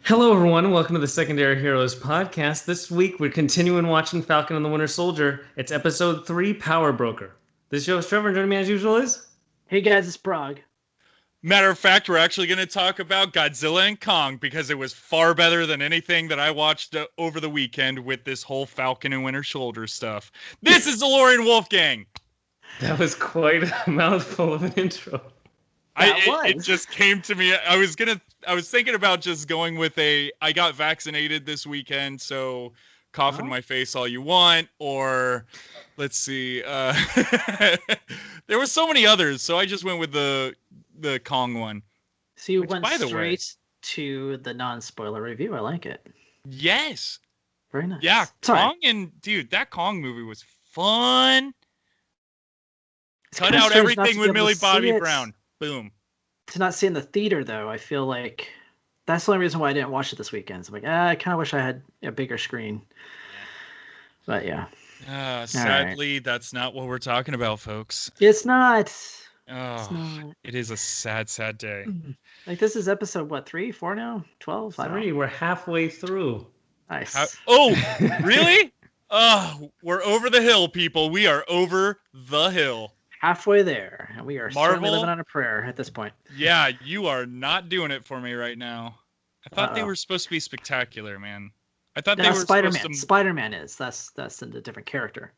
Hello, everyone. Welcome to the Secondary Heroes podcast. This week, we're continuing watching Falcon and the Winter Soldier. It's episode 3, Power Broker. This show is Trevor, and joining me as usual is... Hey guys, it's Prague. Matter of fact, we're actually going to talk about Godzilla and Kong because it was far better than anything that I watched over the weekend with this whole Falcon and Winter Soldier stuff. This is DeLorean Wolfgang. That was quite a mouthful of an intro. It just came to me. I was thinking about just going with I got vaccinated this weekend, so cough in my face all you want, or let's see. There were so many others, so I just went with the Kong one. So you went straight to the non-spoiler review. I like it. Yes. Very nice. Yeah, Kong dude, that Kong movie was fun. Cut out everything with Millie Bobby Brown. Boom. To not see in the theater, though, I feel like that's the only reason why I didn't watch it this weekend. So I'm like, I kind of wish I had a bigger screen. But yeah. Sadly, that's not what we're talking about, folks. It's not. It is a sad, sad day. Like, this is episode, what, 3, 4 now? 12? 3, we're halfway through. Nice. Really? We're over the hill, people. We are over the hill. Halfway there, and we are certainly living on a prayer at this point. Yeah, you are not doing it for me right now. I thought they were supposed to be spectacular, man. I thought they were Spider-Man. Spider-Man is. That's a different character.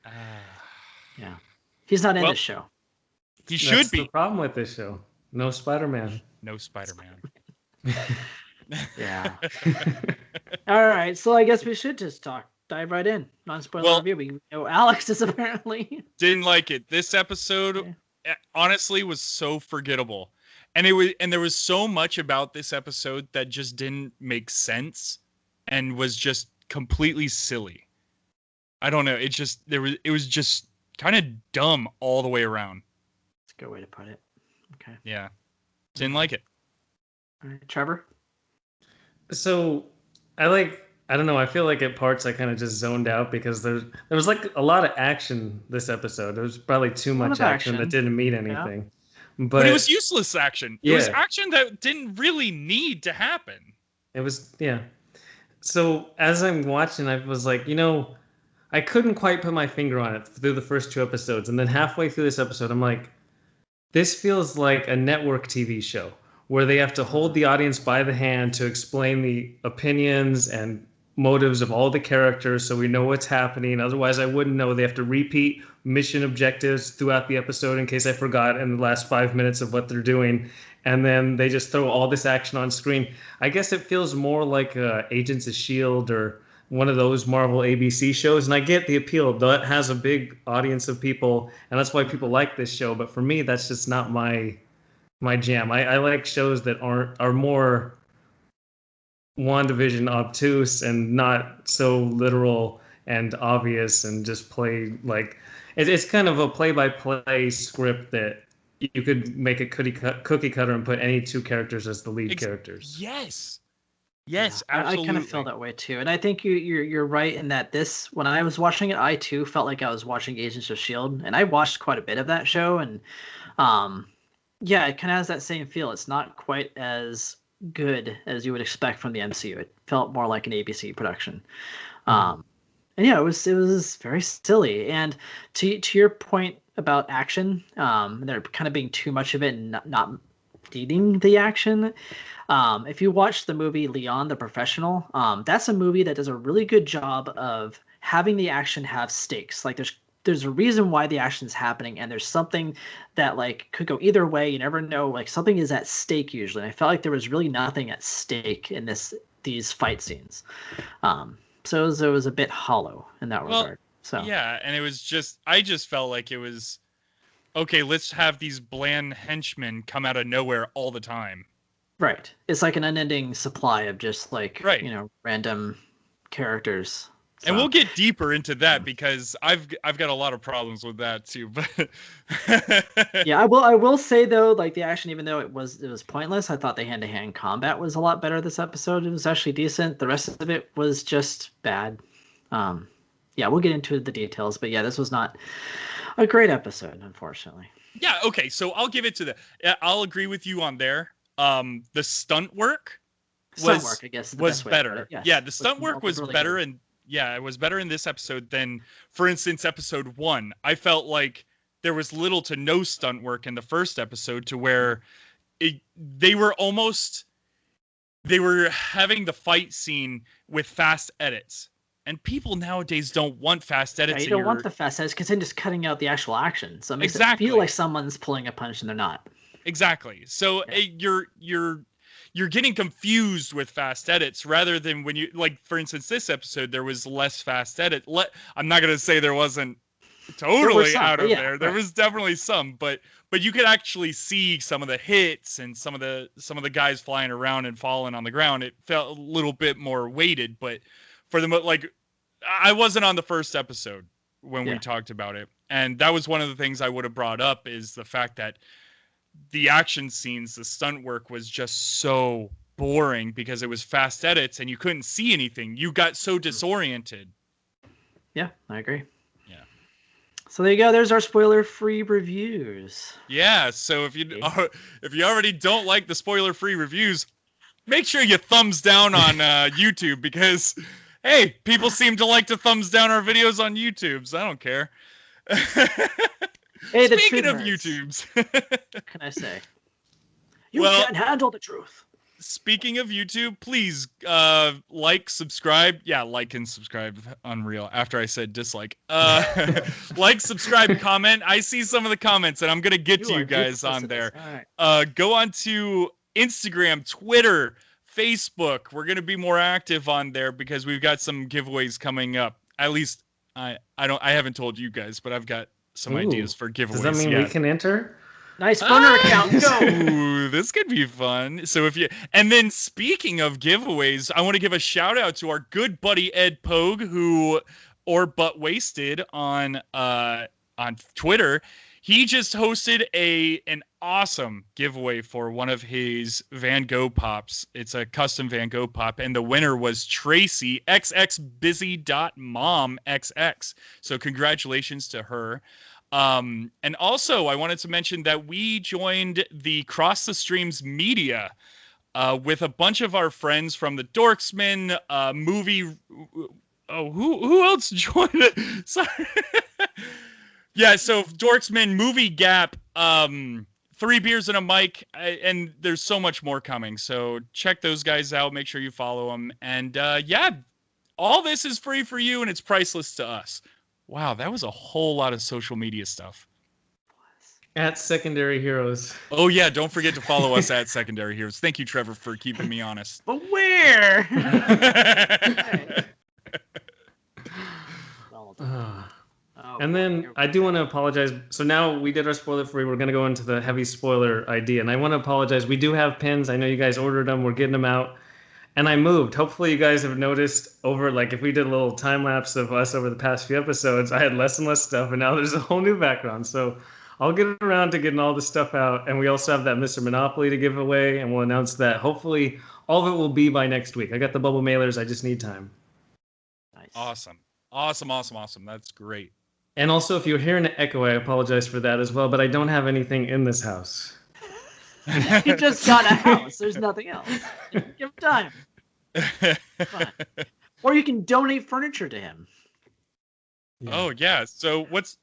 Yeah, he's not in this show. He should be. The problem with this show. No Spider-Man. No Spider-Man. Yeah. All right, so I guess we should just dive right in. Non-spoiler review. We know Alex is apparently didn't like it. This episode honestly was so forgettable. And there was so much about this episode that just didn't make sense and was just completely silly. I don't know. It was just kind of dumb all the way around. That's a good way to put it. Okay. Yeah. Didn't like it. All right, Trevor? So, I don't know. I feel like at parts I kind of just zoned out because there was like a lot of action this episode. There was probably too much action that didn't mean anything. Yeah. But it was useless action. It was action that didn't really need to happen. It was, yeah. So as I'm watching, I was like, I couldn't quite put my finger on it through the first 2 episodes. And then halfway through this episode, I'm like, this feels like a network TV show where they have to hold the audience by the hand to explain the opinions and motives of all the characters so we know what's happening. Otherwise, I wouldn't know. They have to repeat mission objectives throughout the episode in case I forgot in the last 5 minutes of what they're doing. And then they just throw all this action on screen. I guess it feels more like Agents of S.H.I.E.L.D. or one of those Marvel ABC shows. And I get the appeal. That has a big audience of people, and that's why people like this show. But for me, that's just not my jam. I like shows that are more WandaVision obtuse and not so literal and obvious and just play like it's kind of a play-by-play script that you could make a cookie cutter and put any 2 characters as the lead characters. Yes, I absolutely. kind of feel that way too, and I think you're right in that when I was watching it, I too felt like I was watching Agents of S.H.I.E.L.D., and I watched quite a bit of that show, and yeah, it kind of has that same feel. It's not quite as good as you would expect from the MCU. It felt more like an ABC production. And yeah, it was very silly. And to your point about action, there kind of being too much of it and not needing the action. If you watch the movie Leon the Professional, that's a movie that does a really good job of having the action have stakes. Like there's a reason why the action is happening, and there's something that like could go either way. You never know. Like something is at stake usually. And I felt like there was really nothing at stake in these fight scenes. So it was a bit hollow in that regard. So yeah, and I just felt like it was okay. Let's have these bland henchmen come out of nowhere all the time. Right. It's like an unending supply of just like random characters. So. And we'll get deeper into that because I've got a lot of problems with that too. But yeah, I will say though, like the action, even though it was pointless, I thought the hand-to-hand combat was a lot better this episode. It was actually decent. The rest of it was just bad. Yeah, we'll get into the details, but yeah, this was not a great episode, unfortunately. Yeah. Okay. So I'll give it to I'll agree with you on there. The stunt work Stunt work, I guess, is the was best way to put better. it. Yes. Yeah, the stunt work was really better, good. and yeah, it was better in this episode than, for instance, episode 1. I felt like there was little to no stunt work in the first episode, to where they were having the fight scene with fast edits. And people nowadays don't want fast edits. Yeah, you don't want the fast edits because then just cutting out the actual action. So it makes it feel like someone's pulling a punch and they're not. Exactly. So you're getting confused with fast edits rather than when you, like, for instance, this episode, there was less fast edit. I'm not going to say there wasn't totally out of there. There was definitely some, but you could actually see some of the hits and some of the guys flying around and falling on the ground. It felt a little bit more weighted, but for the like, I wasn't on the first episode when we talked about it, and that was one of the things I would have brought up, is the fact that the action scenes, the stunt work was just so boring because it was fast edits and you couldn't see anything. You got so disoriented. Yeah, I agree. Yeah. So there you go. There's our spoiler-free reviews. Yeah. So if you already don't like the spoiler-free reviews, make sure you thumbs down on YouTube, because hey, people seem to like to thumbs down our videos on YouTube, so I don't care. Hey, Speaking of YouTubes, what can I say? You can't handle the truth. Speaking of YouTube, please like, subscribe. Yeah, like and subscribe. Unreal. After I said dislike. Like, subscribe, comment. I see some of the comments, and I'm going to get to you guys on there. Right. Go on to Instagram, Twitter, Facebook. We're going to be more active on there because we've got some giveaways coming up. At least I haven't told you guys, but I've got some ideas for giveaways. Does that mean we can enter? Nice burner account. Go. Ooh, this could be fun. So and then speaking of giveaways, I want to give a shout out to our good buddy Ed Pogue, or Butt Wasted on Twitter. He just hosted an awesome giveaway for one of his Van Gogh pops. It's a custom Van Gogh pop, and the winner was Tracy xxbusy.momxx. So congratulations to her. And also I wanted to mention that we joined the Cross the Streams media with a bunch of our friends from the Dorksman movie. Oh, who else joined it? Sorry. Yeah, so Dorksman, Movie Gap, 3 Beers and a Mic, and there's so much more coming. So check those guys out. Make sure you follow them. And yeah, all this is free for you, and it's priceless to us. Wow, that was a whole lot of social media stuff. At Secondary Heroes. Oh, yeah, don't forget to follow us at Secondary Heroes. Thank you, Trevor, for keeping me honest. But where? And then I do want to apologize. So now we did our spoiler free. We're going to go into the heavy spoiler idea. And I want to apologize. We do have pins. I know you guys ordered them. We're getting them out. And I moved. Hopefully you guys have noticed over, like, if we did a little time lapse of us over the past few episodes, I had less and less stuff. And now there's a whole new background. So I'll get around to getting all this stuff out. And we also have that Mr. Monopoly to give away. And we'll announce that. Hopefully all of it will be by next week. I got the bubble mailers. I just need time. Nice. Awesome. That's great. And also, if you're hearing an echo, I apologize for that as well, but I don't have anything in this house. You just got a house. There's nothing else. Give him time. Fine. Or you can donate furniture to him. Yeah. Oh, yeah. So what's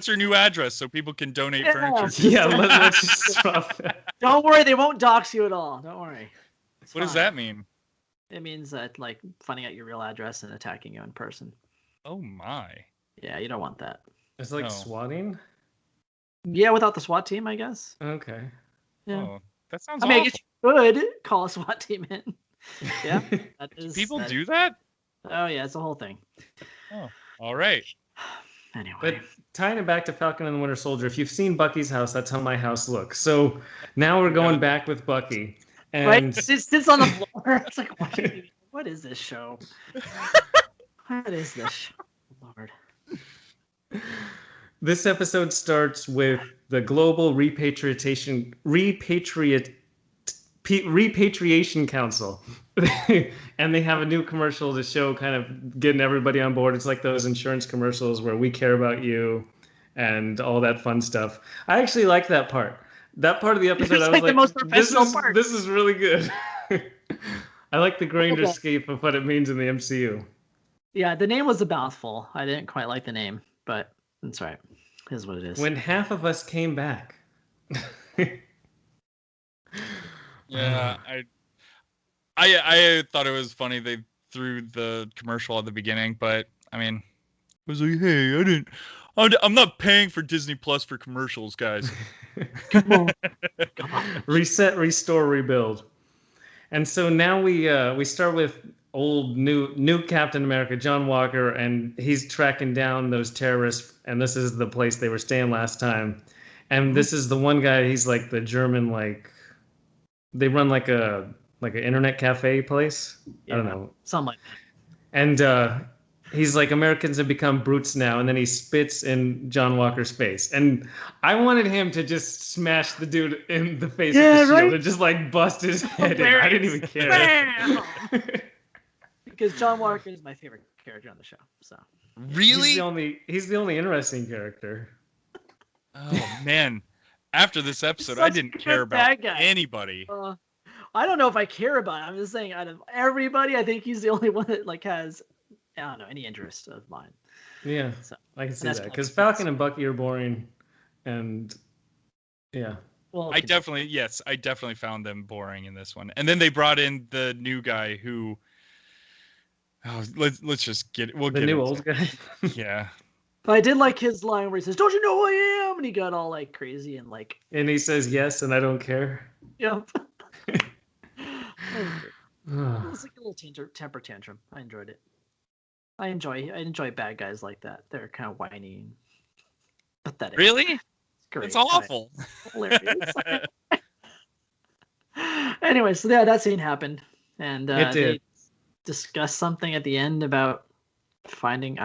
your new address so people can donate furniture? Yeah, let's just drop that. Don't worry, they won't dox you at all. Don't worry. What does that mean? It means that, like, finding out your real address and attacking you in person. Oh, my. Yeah, you don't want that. It's like swatting? Yeah, without the SWAT team, I guess. Okay. Yeah. Oh, that sounds awful. I mean, I guess you could call a SWAT team in. Yeah. People do that? Oh, yeah, it's a whole thing. Oh, all right. Anyway. But tying it back to Falcon and the Winter Soldier, if you've seen Bucky's house, that's how my house looks. So now we're going back with Bucky. And right? It sits on the floor. It's like, what is this show? What is this show? Lord. This episode starts with the Global Repatriation Council. And they have a new commercial to show kind of getting everybody on board. It's like those insurance commercials where we care about you and all that fun stuff. I actually like that part. That part of the episode, I was like, the most professional part. This is really good. I like the grander scape of what it means in the MCU. Yeah, the name was a mouthful. I didn't quite like the name, but that's right. It is what it is. When half of us came back. Yeah, I thought it was funny they threw the commercial at the beginning, but I mean, I was like, hey, I'm not paying for Disney Plus for commercials, guys. Come on. Reset, restore, rebuild. And so now we start with new Captain America, John Walker, and he's tracking down those terrorists. And this is the place they were staying last time. And this is the one guy. He's like the German, like they run like an internet cafe place. Yeah, I don't know, something like that. And he's like, Americans have become brutes now, and then he spits in John Walker's face. And I wanted him to just smash the dude in the face with the shield and just like bust his head in. I didn't even care. Because John Walker is my favorite character on the show. So really, he's the only interesting character. Oh man. After this episode, I didn't care about anybody. I don't know if I care about it. I'm just saying, out of everybody, I think he's the only one that like has, I don't know, any interest of mine. Yeah, so, I can see that because Falcon and Bucky are boring, and yeah. Well, I definitely found them boring in this one. And then they brought in the new guy who. Oh, let's just get it. We'll the get new it. Old guy. Yeah. But I did like his line where he says, "Don't you know who I am?" And he got all like crazy and like. And he says yes, and I don't care. Yep. It was like a little temper tantrum. I enjoyed it. I enjoy bad guys like that. They're kind of whiny and pathetic. Really? It's awful. Hilarious. Anyway, so yeah, that scene happened, and they discussed something at the end about finding.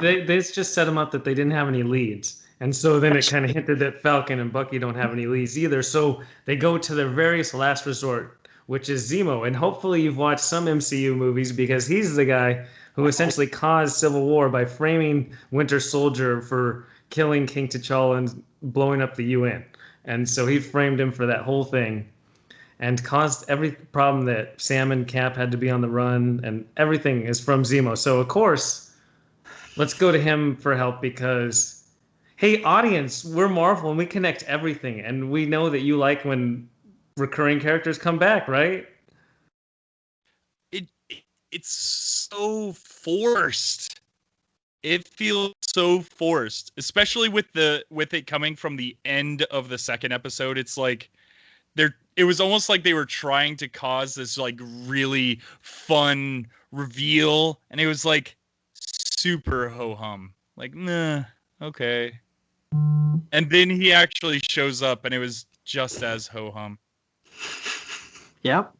They just set them up that they didn't have any leads, and so then it kind of hinted that Falcon and Bucky don't have any leads either. So they go to their various last resort, which is Zemo, and hopefully you've watched some MCU movies because he's the guy who essentially caused civil war by framing Winter Soldier for killing King T'Challa and blowing up the UN. And so he framed him for that whole thing and caused every problem that Sam and Cap had to be on the run, and everything is from Zemo. So, of course, let's go to him for help because, hey, audience, we're Marvel and we connect everything. And we know that you like when recurring characters come back, right? It's so forced. It feels so forced, especially with it coming from the end of the second episode. It's like it was almost like they were trying to cause this like really fun reveal, and it was like super ho-hum. Like, nah, okay. And then he actually shows up, and it was just as ho-hum. Yep.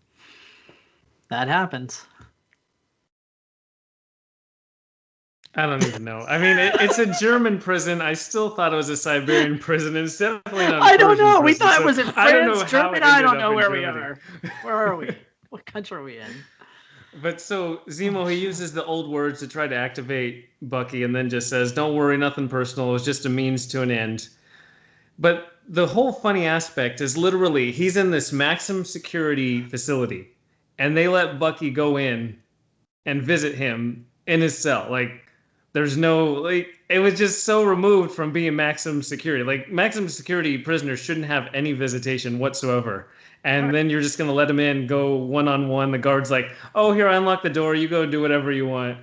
That happens. I don't even know. I mean, it's a German prison. I still thought it was a Siberian prison. It's definitely not. I don't know. Prison, we thought it was in France, Germany. I don't know where we are. Where are we? What country are we in? But so Zemo, he uses the old words to try to activate Bucky, and then just says, "Don't worry, nothing personal. It was just a means to an end." But the whole funny aspect is literally he's in this maximum security facility, and they let Bucky go in and visit him in his cell. Like, there's no, like, it was just so removed from being maximum security. Like, maximum security prisoners shouldn't have any visitation whatsoever. And then you're just going to let him in, go one-on-one. The guard's like, oh, here, I unlock the door. You go do whatever you want.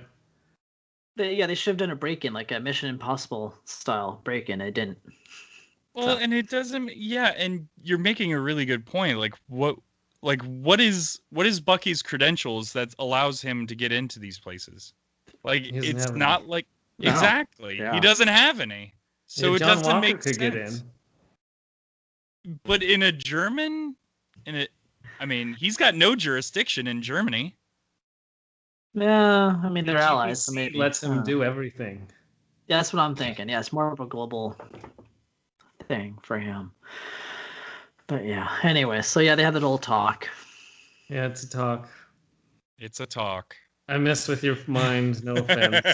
They shoved in a break-in, like a Mission Impossible style break-in. It didn't. Well, and it doesn't. Yeah, and you're making a really good point. Like, what is Bucky's credentials that allows him to get into these places? Like, it's not like exactly. Yeah. He doesn't have any, so it doesn't Walker make could sense. Get in. But in a German, I mean, he's got no jurisdiction in Germany. Yeah, I mean they're allies, so maybe lets him do everything. Yeah, that's what I'm thinking. Yeah, it's more of a global thing for him. But yeah, anyway, so yeah, they had that old talk. Yeah, it's a talk. It's a talk. I messed with your mind, no offense.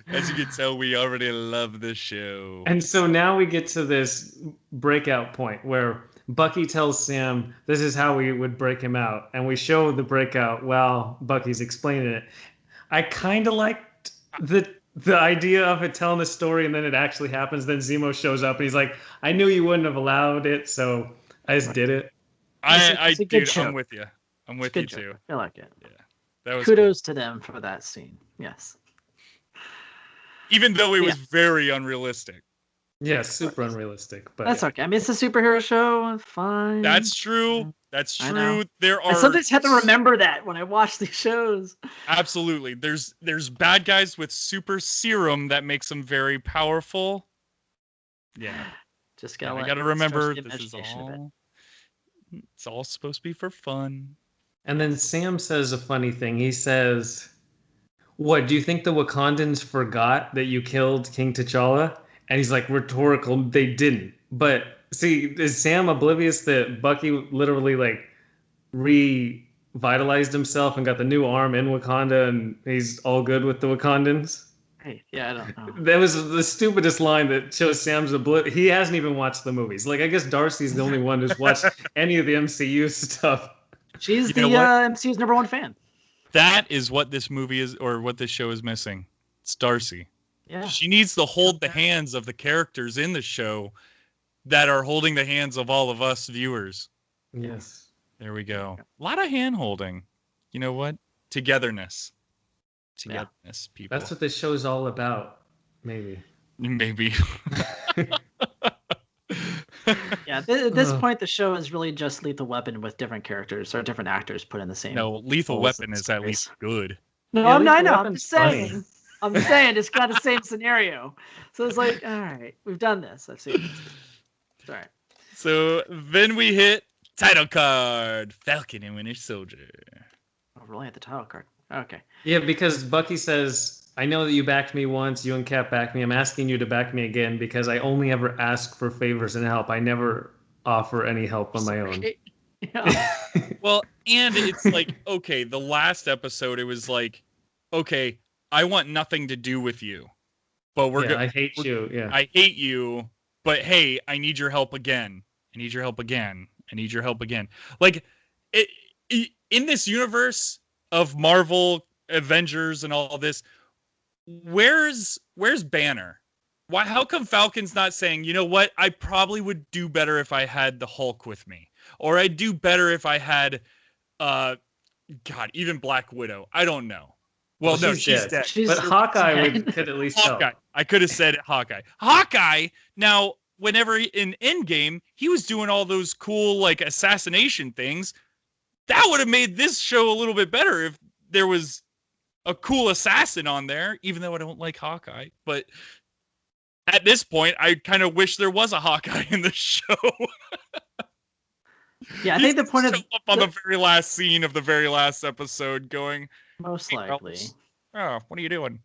As you can tell, we already love this show. And so now we get to this breakout point where Bucky tells Sam this is how we would break him out, and we show the breakout while Bucky's explaining it. I kind of liked the idea of it telling the story and then it actually happens. Then Zemo shows up and he's like, "I knew you wouldn't have allowed it, so I just did it." Dude, I'm with you. I'm with you too. I like it. Yeah, that was kudos to them for that scene. Yes. Even though it was very unrealistic. Yeah, super unrealistic. But that's okay. I mean, it's a superhero show. Fine. That's true. That's true. There are. I sometimes have to remember that when I watch these shows. Absolutely. There's bad guys with super serum that makes them very powerful. Yeah. Just gotta remember this is all. It's all supposed to be for fun. And then Sam says a funny thing. He says, "What, do you think the Wakandans forgot that you killed King T'Challa?" And he's like, rhetorical, they didn't. But see, is Sam oblivious that Bucky literally like revitalized himself and got the new arm in Wakanda and he's all good with the Wakandans? Hey, yeah, I don't know. That was the stupidest line that shows Sam's oblivious. He hasn't even watched the movies. Like, I guess Darcy's the only one who's watched any of the MCU stuff. She's the MCU's #1 fan. That is what this movie is, or what this show is missing. It's Darcy. Yeah. She needs to hold the hands of the characters in the show that are holding the hands of all of us viewers. Yes. There we go. A lot of hand holding. You know what? Togetherness. People. That's what this show's all about. Maybe. Yeah, at this point, the show is really just Lethal Weapon with different characters or different actors put in the same. No, Lethal Weapon is at least good. No, yeah, I know. I'm just saying. I'm saying it's got the same scenario. So it's like, all right, we've done this. I've seen this. It's all right. So then we hit title card. Falcon and Winter Soldier. Oh, really? At the title card. Okay. Yeah, because Bucky says, "I know that you backed me once, you and Cap backed me. I'm asking you to back me again because I only ever ask for favors and help. I never offer any help on my own." Yeah. Well, and it's like, okay, the last episode, it was like, okay, I want nothing to do with you, but I hate you. Yeah, I hate you, but hey, I need your help again. I need your help again. I need your help again. Like, in this universe of Marvel, Avengers, and all this, where's Banner? Why? How come Falcon's not saying, you know what? I probably would do better if I had the Hulk with me, or I'd do better if I had, God, even Black Widow. I don't know. Well, no, she's dead. But Hawkeye could at least help. I could have said Hawkeye. Hawkeye, now, whenever in Endgame, he was doing all those cool, like, assassination things. That would have made this show a little bit better if there was a cool assassin on there, even though I don't like Hawkeye. But at this point, I kind of wish there was a Hawkeye in the show. Yeah, I think the point of up on the very last scene of the very last episode going, most likely. Oh, what are you doing?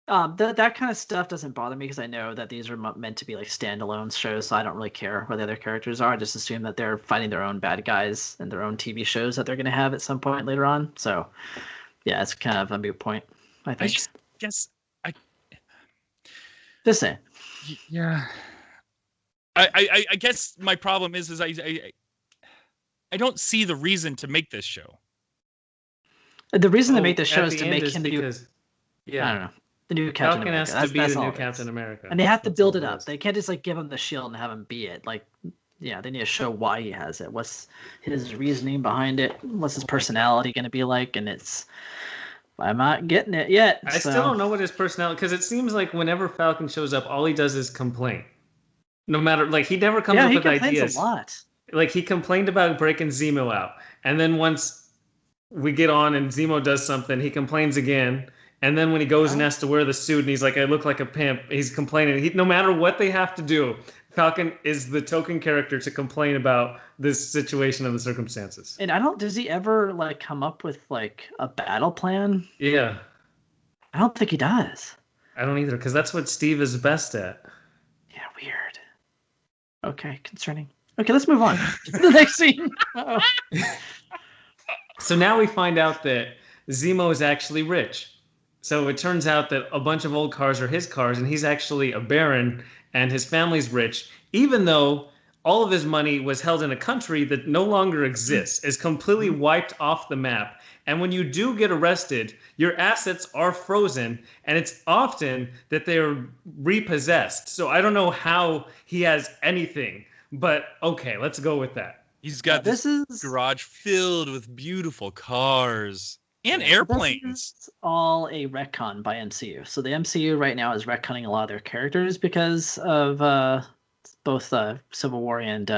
That kind of stuff doesn't bother me because I know that these are meant to be like standalone shows, so I don't really care what the other characters are. I just assume that they're fighting their own bad guys and their own TV shows that they're going to have at some point later on. So, yeah, it's kind of a moot point, I think. Just saying. Yeah. I guess my problem is I don't see the reason to make this show. The reason to make this show is to make him because, I don't know. The new Captain America. Has to be the new Captain America. And they have to build it up. They can't just like give him the shield and have him be it. Like, yeah, they need to show why he has it. What's his reasoning behind it? What's his personality going to be like? And I'm not getting it yet. I still don't know what his personality, because it seems like whenever Falcon shows up, all he does is complain. No matter, like, he never comes up with ideas. Yeah, he complains a lot. Like, he complained about breaking Zemo out. And then once we get on and Zemo does something, he complains again. And then when he goes and has to wear the suit and he's like, I look like a pimp, he's complaining. No matter what they have to do, Falcon is the token character to complain about this situation and the circumstances. And does he ever like come up with like a battle plan? Yeah. I don't think he does. I don't either, because that's what Steve is best at. Yeah, weird. Okay, concerning. Okay, let's move on to the next scene. Uh-oh. So now we find out that Zemo is actually rich. So it turns out that a bunch of old cars are his cars, and he's actually a baron, and his family's rich, even though all of his money was held in a country that no longer exists, is completely wiped off the map. And when you do get arrested, your assets are frozen, and it's often that they're repossessed. So I don't know how he has anything, but okay, let's go with that. He's got this garage filled with beautiful cars and airplanes. This is all a retcon by MCU. So the MCU right now is retconning a lot of their characters because of both Civil War and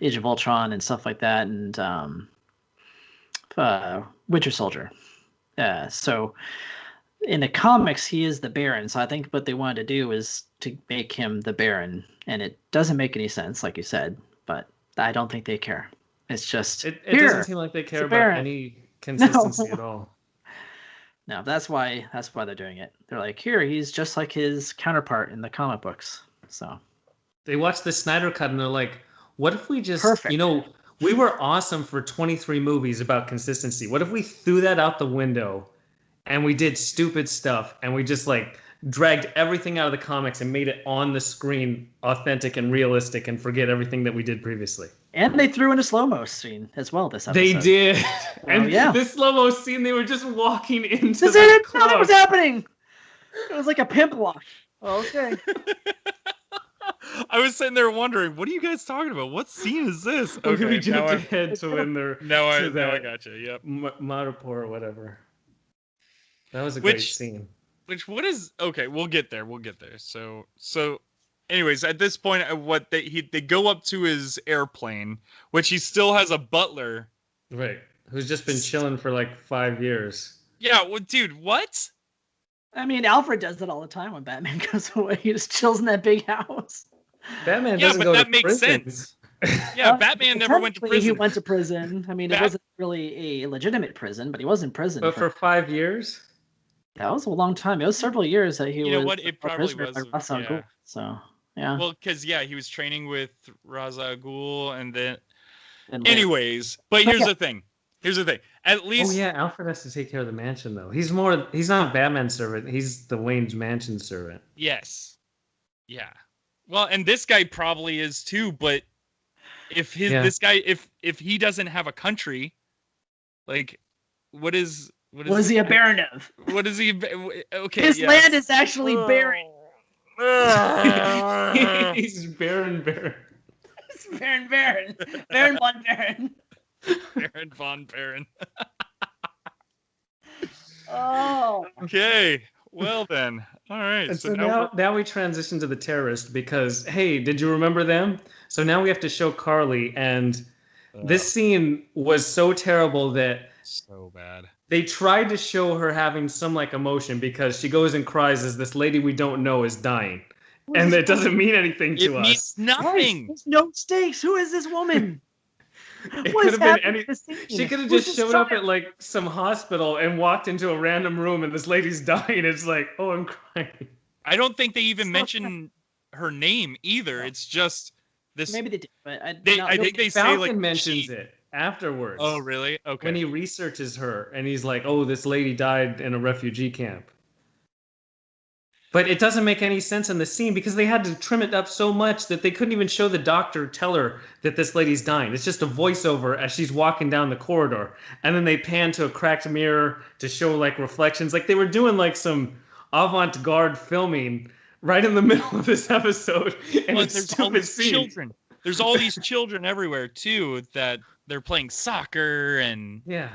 Age of Ultron and stuff like that, and Winter Soldier. So in the comics, he is the Baron. So I think what they wanted to do is to make him the Baron, and it doesn't make any sense, like you said. But I don't think they care. It's just it doesn't seem like they care about any consistency at all. No, that's why they're doing it. They're like, here, he's just like his counterpart in the comic books. So they watched the Snyder Cut and they're like, what if we just, we were awesome for 23 movies about consistency. What if we threw that out the window and we did stupid stuff and we just like dragged everything out of the comics and made it on the screen authentic and realistic and forget everything that we did previously. And they threw in a slow-mo scene as well this episode. They did. And this slow-mo scene, they were just walking into the club. Nothing was happening. It was like a pimp wash. Okay. I was sitting there wondering, what are you guys talking about? What scene is this? Okay, we jumped ahead to when they're... Now I got you, yep. Madripoor or whatever. That was a great scene. What is... Okay, we'll get there. So anyways, at this point, what they go up to his airplane, which he still has a butler. Right. Who's just been chilling for like 5 years. Yeah, well, dude, what? I mean, Alfred does that all the time when Batman goes away. He just chills in that big house. Batman doesn't go to prison. Yeah, but that makes sense. Yeah, Batman never went to prison. He went to prison. I mean, it wasn't really a legitimate prison, but he was in prison. But for 5 years? That was a long time. It was several years that he was. You know what? It probably was. Ghul, so, yeah. Well, because, he was training with Ra's al Ghul, and then... Anyways, but here's the thing. At least... Oh, yeah, Alfred has to take care of the mansion, though. He's not Batman's servant. He's the Wayne's mansion servant. Yes. Yeah. Well, and this guy probably is, too, but if this guy, if he doesn't have a country, like, what is he a baron of? What is he? Okay, his land is actually barren. He's Baron. He's Baron von Baron. Baron von Baron. Oh. Okay. Well then. All right. And so now we transition to the terrorist because, hey, did you remember them? So now we have to show Carly, and this scene was so terrible that... So bad. They tried to show her having some like emotion because she goes and cries as this lady we don't know is dying. And it doesn't mean anything to us. It means nothing. There's no stakes. Who is this woman? It could have been any. She could have just showed up at like some hospital and walked into a random room and this lady's dying. It's like, oh, I'm crying. I don't think they even mention her name either. It's just this. Maybe they did, but I think they say like mentions it afterwards. Oh, really? Okay. When he researches her and he's like, oh, this lady died in a refugee camp. But it doesn't make any sense in the scene because they had to trim it up so much that they couldn't even show the doctor tell her that this lady's dying. It's just a voiceover as she's walking down the corridor. And then they pan to a cracked mirror to show like reflections. Like they were doing like some avant-garde filming right in the middle of this episode. And it's stupid scene. Children. There's all these children everywhere too that they're playing soccer and... Yeah.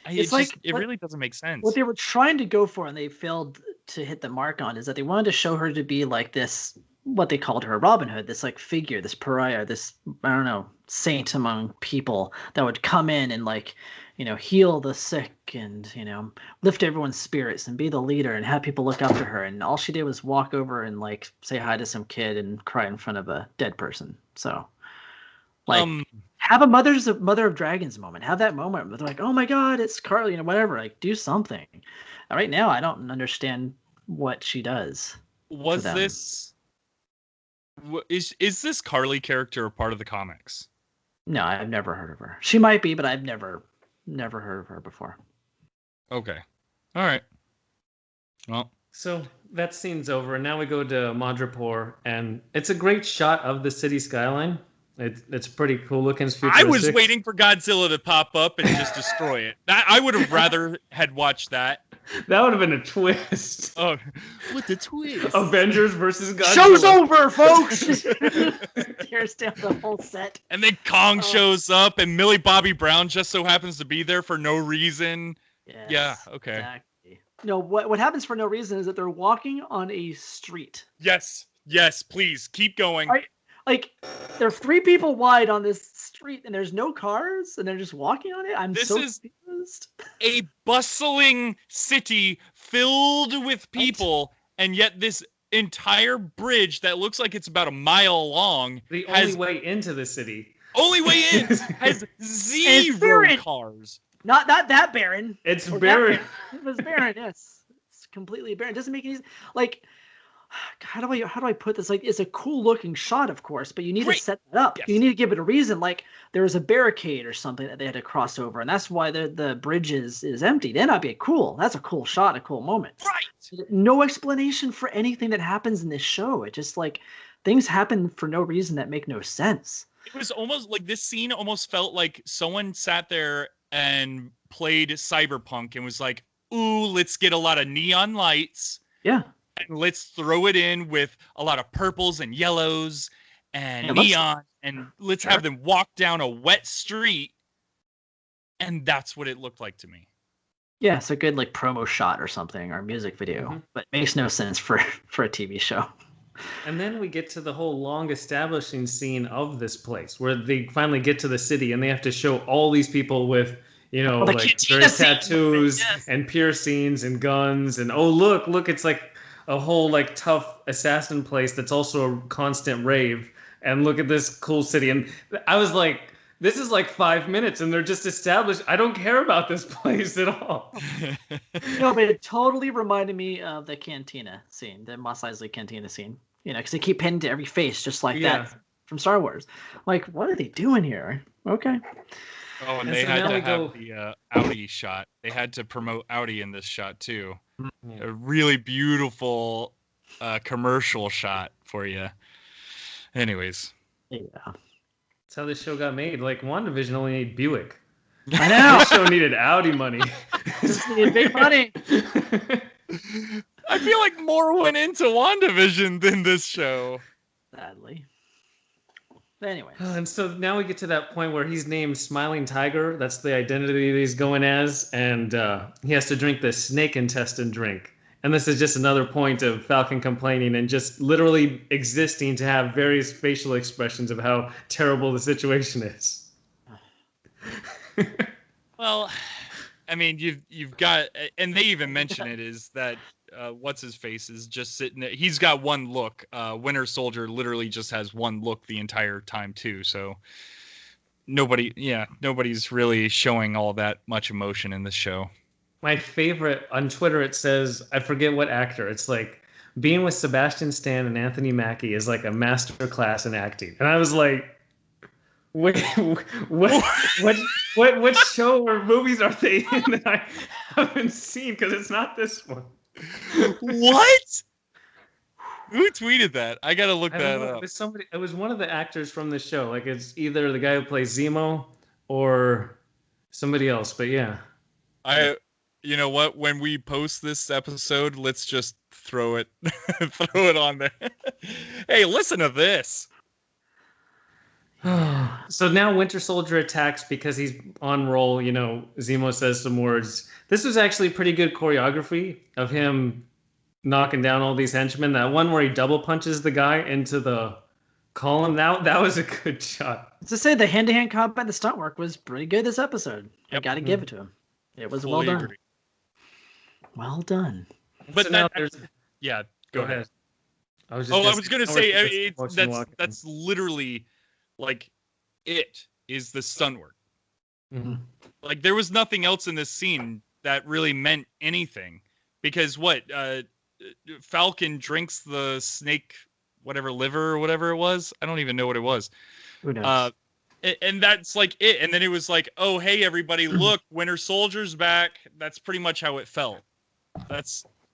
It really doesn't make sense. What they were trying to go for and they failed to hit the mark on is that they wanted to show her to be like this, what they called her Robin Hood, this like figure, this pariah, this, I don't know, saint among people that would come in and like, you know, heal the sick and, you know, lift everyone's spirits and be the leader and have people look up to her. And all she did was walk over and like say hi to some kid and cry in front of a dead person. So like have a Mother of Dragons moment. Have that moment where they're like, oh my God, it's Carly, you know, whatever. Like, do something. Right now, I don't understand what she does. Was this... Is this Carly character a part of the comics? No, I've never heard of her. She might be, but I've never heard of her before. Okay. All right. Well... So that scene's over, and now we go to Madripoor, and it's a great shot of the city skyline. It's pretty cool looking. I was waiting for Godzilla to pop up and just destroy it. I would have rather had watched that. That would have been a twist. Oh, what the twist? Avengers versus Godzilla. Show's over, folks. Tears down the whole set. And then Kong shows up, and Millie Bobby Brown just so happens to be there for no reason. Yes, yeah. Okay. Exactly. No, what happens for no reason is that they're walking on a street. Yes. Yes. Please keep going. Like, there are 3 people wide on this street, and there's no cars, and they're just walking on it. This is confused. A bustling city filled with people, and yet this entire bridge that looks like it's about a mile long. The only way into the city. Only way in has 0 cars. Not that barren. It's barren. It was barren. Yes, it's completely barren. It doesn't make any like. How do I put this? Like, it's a cool looking shot, of course, but you need to set that up. Yes. You need to give it a reason. Like, there was a barricade or something that they had to cross over, and that's why the bridge is empty. Then that'd be cool. That's a cool shot, a cool moment. Right. No explanation for anything that happens in this show. It just like things happen for no reason that make no sense. It was almost like this scene almost felt like someone sat there and played Cyberpunk and was like, "Ooh, let's get a lot of neon lights." Yeah. And let's throw it in with a lot of purples and yellows and neon, and let's have them walk down a wet street. And that's what it looked like to me. Yeah, it's a good like promo shot or something, or music video, but makes no sense for a TV show. And then we get to the whole long establishing scene of this place where they finally get to the city and they have to show all these people with, like various tattoos and piercings and guns and look, it's like a whole like tough assassin place that's also a constant rave, and look at this cool city. And I was like, this is like 5 minutes and they're just established. I don't care about this place at all. No, but it totally reminded me of the cantina scene, the Mos Eisley cantina scene, because they keep pinning to every face just like that from Star Wars. Like, what are they doing here? Okay. Oh, and they had to have the Audi shot. They had to promote Audi in this shot too. Yeah. A really beautiful commercial shot for you. Anyways. Yeah. That's how this show got made. Like, WandaVision only needed Buick. I know. This show needed Audi money. Just needed big money. I feel like more went into WandaVision than this show. Sadly. But anyways. And so now we get to that point where he's named Smiling Tiger. That's the identity that he's going as. And he has to drink the snake intestine drink. And this is just another point of Falcon complaining and just literally existing to have various facial expressions of how terrible the situation is. Well, I mean, you've got, and they even mention it, is that what's his face is just sitting there. He's got one look. Winter Soldier literally just has one look the entire time too. So nobody's really showing all that much emotion in this show. My favorite on Twitter, it says, I forget what actor. It's like being with Sebastian Stan and Anthony Mackie is like a master class in acting. And I was like, wait, what show or movies are they in that I haven't seen? Because it's not this one. What? Who tweeted that? I gotta look that up. It was one of the actors from the show. Like, it's either the guy who plays Zemo or somebody else. But yeah. You know what? When we post this episode, let's just throw it on there. Hey, listen to this. So now Winter Soldier attacks because he's on roll. Zemo says some words. This was actually pretty good choreography of him knocking down all these henchmen. That one where he double punches the guy into the column, that was a good shot. To say the hand-to-hand combat, the stunt work was pretty good this episode. Yep. I got to give it to him. It was well done. Agree. Well done. But so go ahead. I was going to say that's literally like it is the stunt work. Mm-hmm. Like there was nothing else in this scene that really meant anything because Falcon drinks the snake liver or whatever it was. I don't even know what it was. Who knows? And that's like it. And then it was like, oh, hey, everybody, look, Winter Soldier's back. That's pretty much how it felt.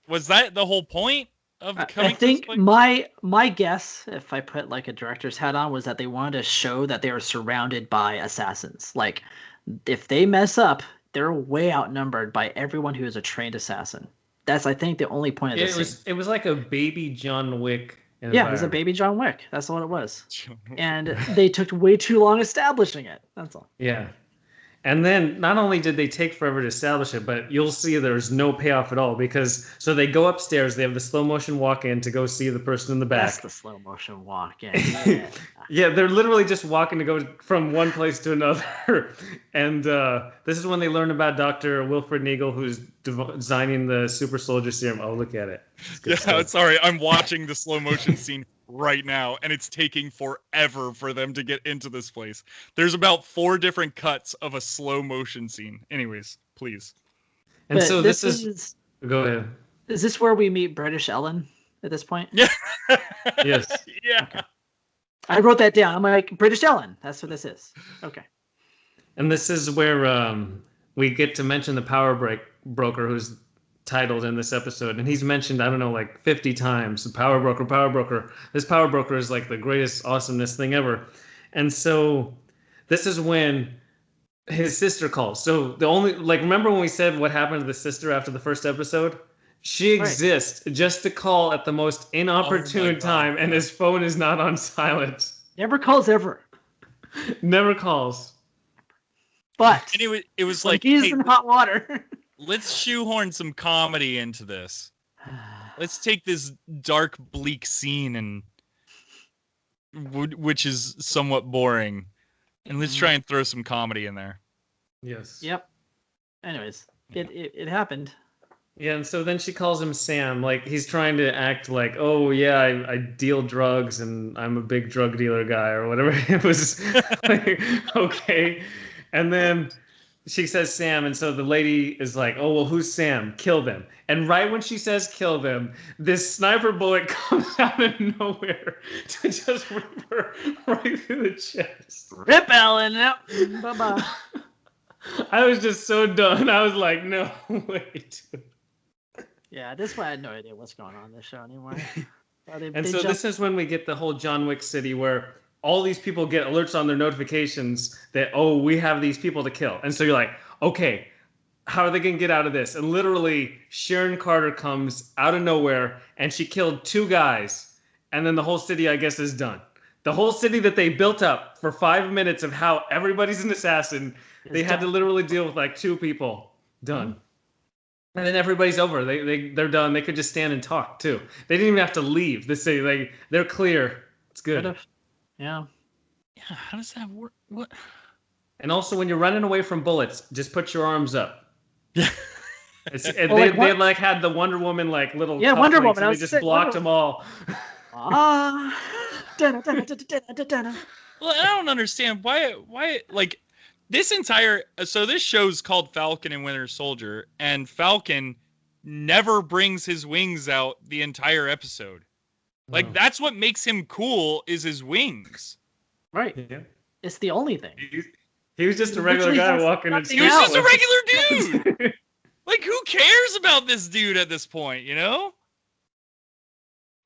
Was that the whole point? of I coming to think this place? my guess, if I put like a director's hat on, was that they wanted to show that they were surrounded by assassins. Like, if they mess up, they're way outnumbered by everyone who is a trained assassin. That's, I think, the only point of this scene. It was like a baby John Wick Yeah, it was a environment. baby John Wick. That's what it was. And they took way too long establishing it. That's all. Yeah. And then not only did they take forever to establish it, but you'll see there's no payoff at all because so they go upstairs, they have the slow motion walk in to go see the person in the back. That's the slow motion walk in. Yeah. Yeah, they're literally just walking to go from one place to another. And this is when they learn about Dr. Wilfred Neagle, who's designing the Super Soldier Serum. Oh, look at it. Yeah, sorry, I'm watching the slow motion scene right now, and it's taking forever for them to get into this place. There's about 4 different cuts of a slow motion scene. Anyways, please. And But so this is... Go ahead. Is this where we meet British Ellen at this point? Yeah. Yes. Yeah. Okay. I wrote that down. I'm like, British Ellen. That's what this is. Okay. And this is where we get to mention the power broker who's titled in this episode. And he's mentioned, I don't know, like 50 times, the power broker, power broker. This power broker is like the greatest awesomeness thing ever. And so this is when his sister calls. So the only, like, remember when we said what happened to the sister after the first episode? She exists just to call at the most inopportune time, and his phone is not on silent. Never calls ever. Never calls. But And it was like, he's hey, in hot water. let's shoehorn some comedy into this. Let's take this dark, bleak scene and which is somewhat boring, and let's try and throw some comedy in there. Yes. Yep. Anyways, it happened. Yeah, and so then she calls him Sam. Like, he's trying to act like, oh, yeah, I deal drugs and I'm a big drug dealer guy or whatever. It was like, okay. And then she says Sam, and so the lady is like, oh, well, who's Sam? Kill them. And right when she says kill them, this sniper bullet comes out of nowhere to just rip her right through the chest. Rip Ellen. Yep. Bye-bye. I was just so done. I was like, no, wait. Yeah, this one I had no idea what's going on in this show anymore. This is when we get the whole John Wick City where all these people get alerts on their notifications that, oh, we have these people to kill. And so you're like, okay, how are they going to get out of this? And literally, Sharon Carter comes out of nowhere and she killed 2 guys. And then the whole city, I guess, is done. The whole city that they built up for 5 minutes of how everybody's an assassin, they had to literally deal with like 2 people. Done. Mm-hmm. And then everybody's over. They're done. They could just stand and talk too. They didn't even have to leave the city. They're clear. It's good. Yeah. Yeah. How does that work? What? And also, when you're running away from bullets, just put your arms up. Yeah. They had the Wonder Woman like little. Yeah, Wonder Woman. They just blocked them all. Well, I don't understand why like. This show's called Falcon and Winter Soldier, and Falcon never brings his wings out the entire episode. Like, that's what makes him cool, is his wings. Right. Yeah. It's the only thing. He was just a regular guy walking in. He was just a regular dude! Like, who cares about this dude at this point, you know?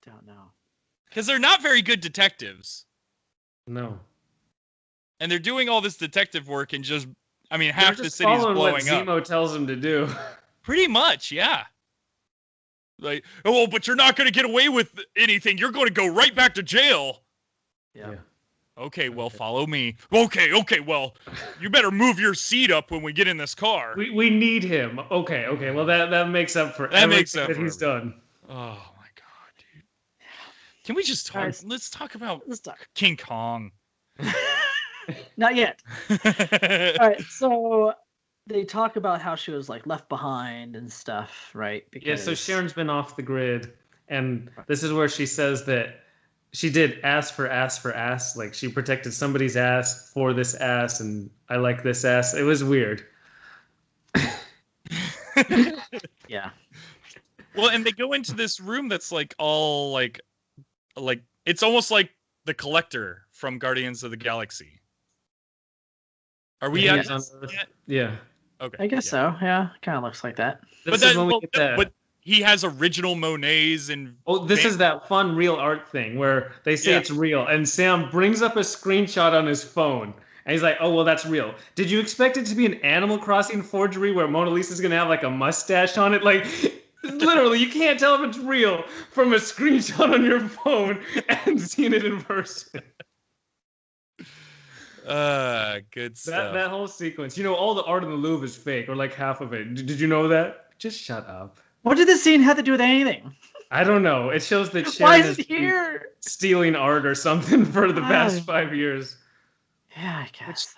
Don't know. Because they're not very good detectives. No. And they're doing all this detective work and just, I mean, half the city's blowing what up. Zemo tells them to do. Pretty much, yeah. Like, oh, but you're not going to get away with anything. You're going to go right back to jail. Yeah. Okay, well, follow me. Okay, well, you better move your seat up when we get in this car. We need him. Okay. Well, that makes up for everything that he's done. Oh, my God, dude. Can we just talk? Let's talk about King Kong. Not yet. All right, so they talk about how she was like left behind and stuff, right? Because... Yeah, so Sharon's been off the grid, and this is where she says that she did ass for ass. Like, she protected somebody's ass for this ass, and I like this ass. It was weird. Yeah. Well, and they go into this room that's like all like it's almost like the Collector from Guardians of the Galaxy. Are we yet? Yeah. Okay. I guess so. Yeah, kind of looks like that. But he has original Monets and. Oh, this is that fun real art thing where they say it's real, and Sam brings up a screenshot on his phone, and he's like, "Oh, well, that's real." Did you expect it to be an Animal Crossing forgery where Mona Lisa's gonna have like a mustache on it? Like, literally, you can't tell if it's real from a screenshot on your phone and seeing it in person. Good stuff. That whole sequence. You know, all the art in the Louvre is fake, or like half of it. Did you know that? Just shut up. What did this scene have to do with anything? I don't know. It shows that Why Sharon is it here? Stealing art or something for the past 5 years. Yeah, I guess.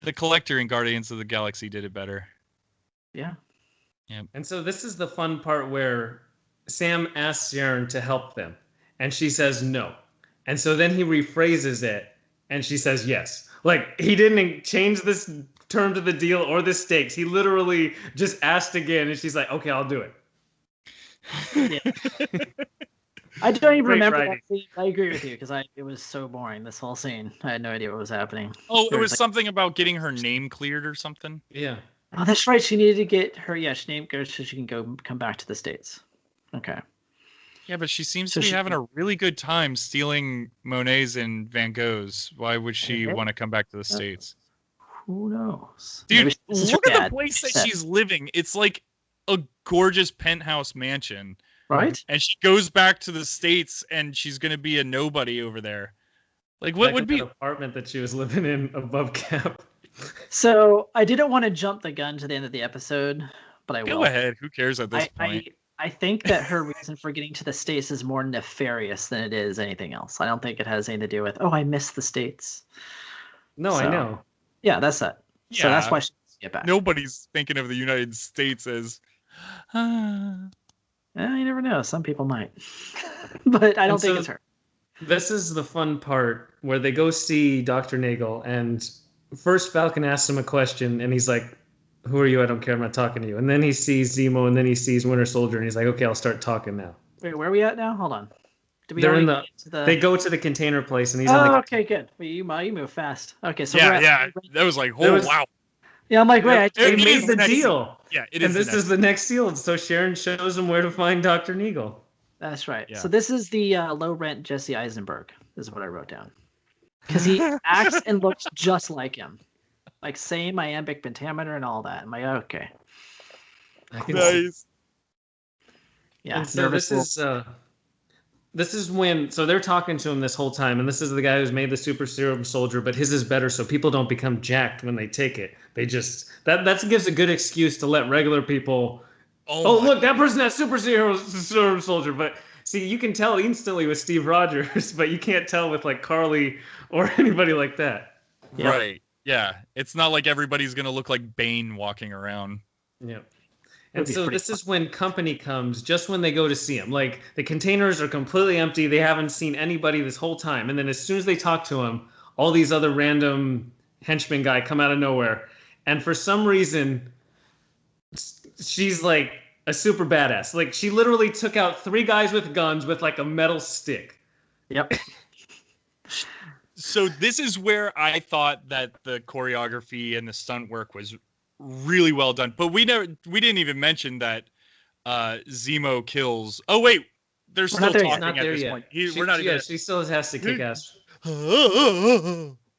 The Collector in Guardians of the Galaxy did it better. Yeah. And so this is the fun part where Sam asks Sharon to help them, and she says no. And so then he rephrases it, and she says yes. Like, he didn't change this term to the deal or the stakes. He literally just asked again, and she's like, okay, I'll do it. Yeah. I don't even remember that scene. I agree with you, because it was so boring, this whole scene. I had no idea what was happening. Oh, it was like, something about getting her name cleared or something? Yeah. Oh, that's right. She needed to get her, she named her so she can come back to the States. Okay. Yeah, but she seems to be having a really good time stealing Monets and Van Goghs. Why would she want to come back to the States? Who knows? Dude, look at the place that she's living. It's like a gorgeous penthouse mansion. Right? And she goes back to the States and she's going to be a nobody over there. Like, what would be an apartment that she was living in above cap? So, I didn't want to jump the gun to the end of the episode, but I will. Go ahead. Who cares at this point? I think that her reason for getting to the States is more nefarious than it is anything else. I don't think it has anything to do with, I miss the States. No, so, I know. Yeah, that's it. Yeah, so that's why she needs to get back. Nobody's thinking of the United States as... you never know. Some people might. But I don't think it's her. This is the fun part where they go see Dr. Nagel, and first Falcon asks him a question, and he's like, who are you? I don't care. I'm not talking to you. And then he sees Zemo, and then he sees Winter Soldier, and he's like, okay, I'll start talking now. Wait, where are we at now? Hold on. They're in They go to the container place, and he's okay, good. Well, you move fast. Okay, so that was like, wow. Yeah, I'm like, wait, they made the deal. Yeah, it is. And this is the next deal. So Sharon shows him where to find Dr. Nagel. That's right. Yeah. So this is the low-rent Jesse Eisenberg, is what I wrote down. Because he acts and looks just like him. Like, same iambic pentameter and all that. I'm like, okay. Nice. Yeah. And so this is when, so they're talking to him this whole time, and this is the guy who's made the Super Serum Soldier, but his is better, so people don't become jacked when they take it. They just, that gives a good excuse to let regular people, look, that person has Super Serum Soldier, but see, you can tell instantly with Steve Rogers, but you can't tell with like Carly or anybody like that. Yeah. Right. Yeah. It's not like everybody's going to look like Bane walking around. Yeah. And so this is when company comes, just when they go to see him. Like, the containers are completely empty. They haven't seen anybody this whole time. And then as soon as they talk to him, all these other random henchmen guy come out of nowhere. And for some reason, she's like a super badass. Like, she literally took out 3 guys with guns with like a metal stick. Yep. So this is where I thought that the choreography and the stunt work was really well done, but we didn't even mention that Zemo kills. Oh wait, they're still talking at this point. We're not even. She still has to kick ass.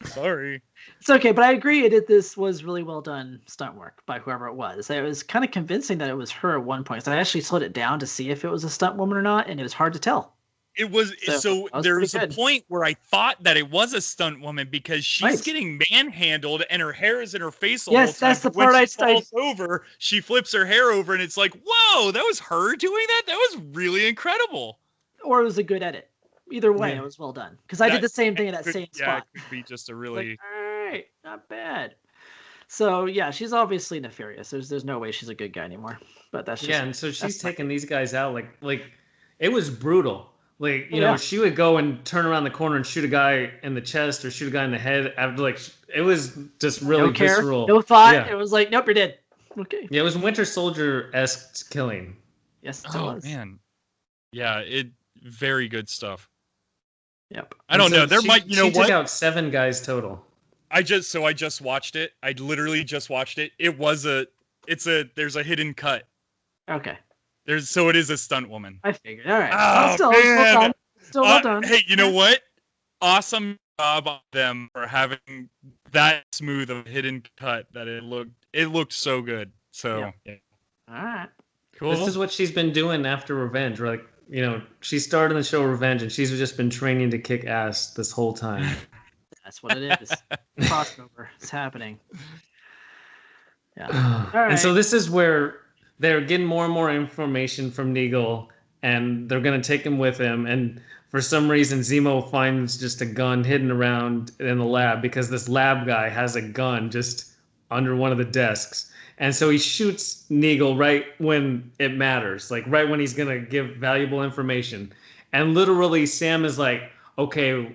Sorry. It's okay, but I agree that this was really well done stunt work by whoever it was. It was kind of convincing that it was her at one point. So I actually slowed it down to see if it was a stunt woman or not, and it was hard to tell. It was so there was a point where I thought that it was a stunt woman because she's getting manhandled and her hair is in her face. Yes, that's the part I falls over. She flips her hair over and it's like, whoa, that was her doing that. That was really incredible. Or it was a good edit. Either way, it was well done. Because I did the same thing in that same spot. Yeah, it could be just a really. Like, all right, not bad. So yeah, she's obviously nefarious. There's no way she's a good guy anymore. But that's just and so she's taking these guys out like it was brutal. Like, you know, she would go and turn around the corner and shoot a guy in the chest or shoot a guy in the head. After, like, it was just really visceral. No thought. Yeah. It was like, nope, you're dead. Okay. Yeah, it was Winter Soldier-esque killing. Yes, it was. Man. Yeah, very good stuff. Yep. I don't know. She took out 7 guys total. I just watched it. I literally just watched it. There's a hidden cut. Okay. So it is a stunt woman. I figured. All right. Oh, Still man. well done. Still well done. Hey, you know what? Awesome job on them for having that smooth of a hidden cut that it looked so good. So yeah. All right. Cool. This is what she's been doing after Revenge. Like, she started in the show Revenge, and she's just been training to kick ass this whole time. That's what it is. Crossover. It's happening. Yeah. All right. And so this is where they're getting more and more information from Neagle, and they're going to take him with him. And for some reason, Zemo finds just a gun hidden around in the lab because this lab guy has a gun just under one of the desks. And so he shoots Neagle right when it matters, like right when he's going to give valuable information. And literally, Sam is like, okay,